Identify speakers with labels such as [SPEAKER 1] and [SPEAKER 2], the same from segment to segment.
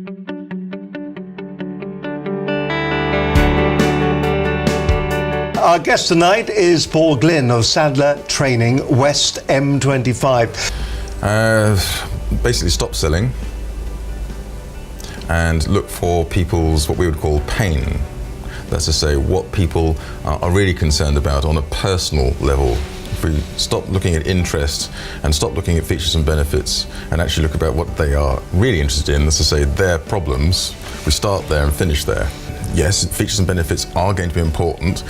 [SPEAKER 1] Our guest tonight is Paul Glynn of Sandler Training, West M25.
[SPEAKER 2] Basically stop selling and look for people's, what we would call pain. That's to say, what people are really concerned about on a personal level. If we stop looking at interest and stop looking at features and benefits and actually look about what they are really interested in, that's to say, their problems, we start there and finish there. Yes, features and benefits are going to be important,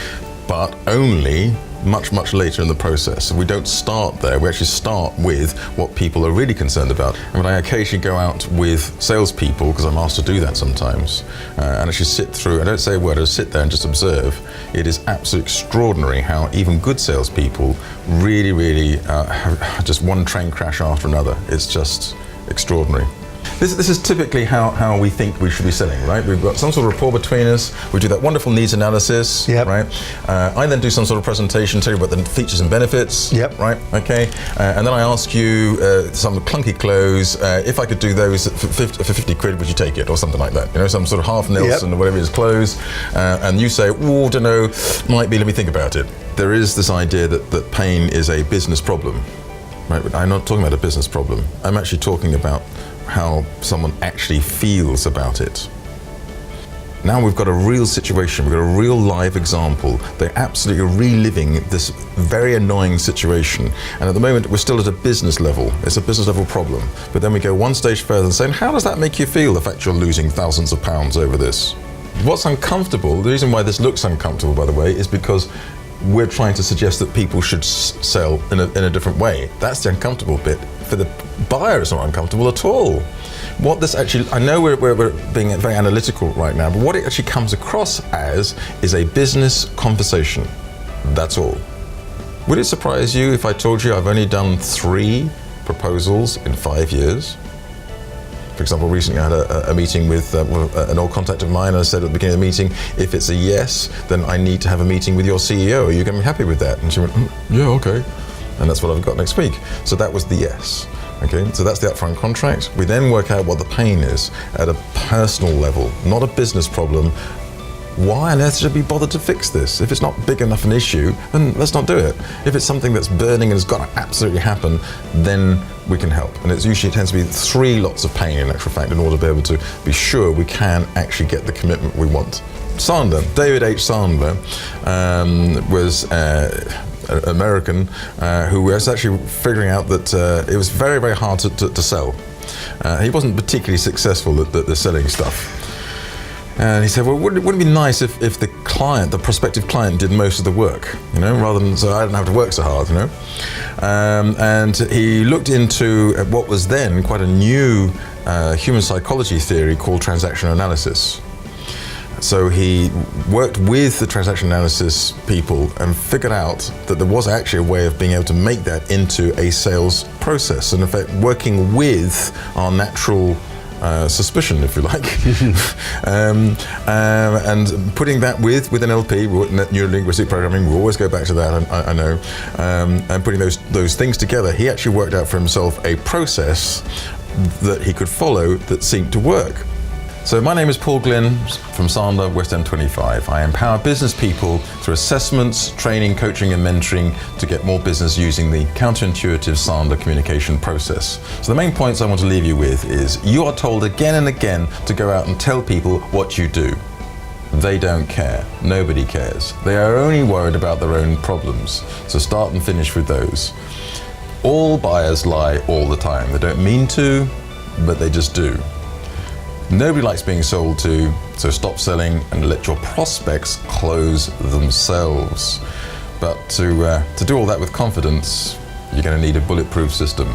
[SPEAKER 2] but only much, much later in the process. We don't start there, we actually start with what people are really concerned about. And when I occasionally go out with salespeople, because I'm asked to do that sometimes, and actually sit through, I don't say a word, I just sit there and just observe, it is absolutely extraordinary how even good salespeople really have just one train crash after another. It's just extraordinary. This is typically how we think we should be selling, right? We've got some sort of rapport between us, we do that wonderful needs analysis,
[SPEAKER 1] yep.
[SPEAKER 2] Right? I then do some sort of presentation, tell you about the features and benefits,
[SPEAKER 1] yep.
[SPEAKER 2] Right? Okay, and then I ask you some clunky close, if I could do those for 50 quid, would you take it, or something like that? You know, some sort of half Nielsen, yep. Or whatever it is, close, and you say, oh, don't know, might be, let me think about it. There is this idea that pain is a business problem, right? But I'm not talking about a business problem, I'm actually talking about how someone actually feels about it. Now we've got a real situation, we've got a real live example. They're absolutely reliving this very annoying situation. And at the moment, we're still at a business level. It's a business level problem. But then we go one stage further and say, how does that make you feel, the fact you're losing thousands of pounds over this? What's uncomfortable, the reason why this looks uncomfortable, by the way, is because we're trying to suggest that people should sell in a different way. That's the uncomfortable bit. For the buyer, it's not uncomfortable at all. What this actually, I know we're being very analytical right now, but what it actually comes across as is a business conversation. That's all. Would it surprise you if I told you I've only done 3 proposals in 5 years? For example, recently I had a meeting with an old contact of mine, and I said at the beginning of the meeting, if it's a yes, then I need to have a meeting with your CEO. Are you going to be happy with that? And she went, yeah, okay. And that's what I've got next week. So that was the yes. Okay, so that's the upfront contract. We then work out what the pain is at a personal level, not a business problem. Why on earth should we bother to fix this? If it's not big enough an issue, then let's not do it. If it's something that's burning and has got to absolutely happen, then we can help. And it tends to be 3 lots of pain in actual fact in order to be able to be sure we can actually get the commitment we want. Sandler, David H. Sandler, was an American who was actually figuring out that it was very, very hard to sell. He wasn't particularly successful at the selling stuff. And he said, well, wouldn't it be nice if the client, the prospective client, did most of the work, you know, rather than so I didn't have to work so hard, you know. And he looked into what was then quite a new human psychology theory called transaction analysis. So he worked with the transaction analysis people and figured out that there was actually a way of being able to make that into a sales process. And in fact, working with our natural suspicion, if you like, and putting that with NLP, neuro-linguistic programming, we always go back to that, I know, and putting those things together, he actually worked out for himself a process that he could follow that seemed to work. So my name is Paul Glynn from Sandler, West M25. I empower business people through assessments, training, coaching and mentoring to get more business using the counterintuitive Sandler communication process. So the main points I want to leave you with is you are told again and again to go out and tell people what you do. They don't care. Nobody cares. They are only worried about their own problems. So start and finish with those. All buyers lie all the time. They don't mean to, but they just do. Nobody likes being sold to, so stop selling and let your prospects close themselves. But to do all that with confidence, you're going to need a bulletproof system.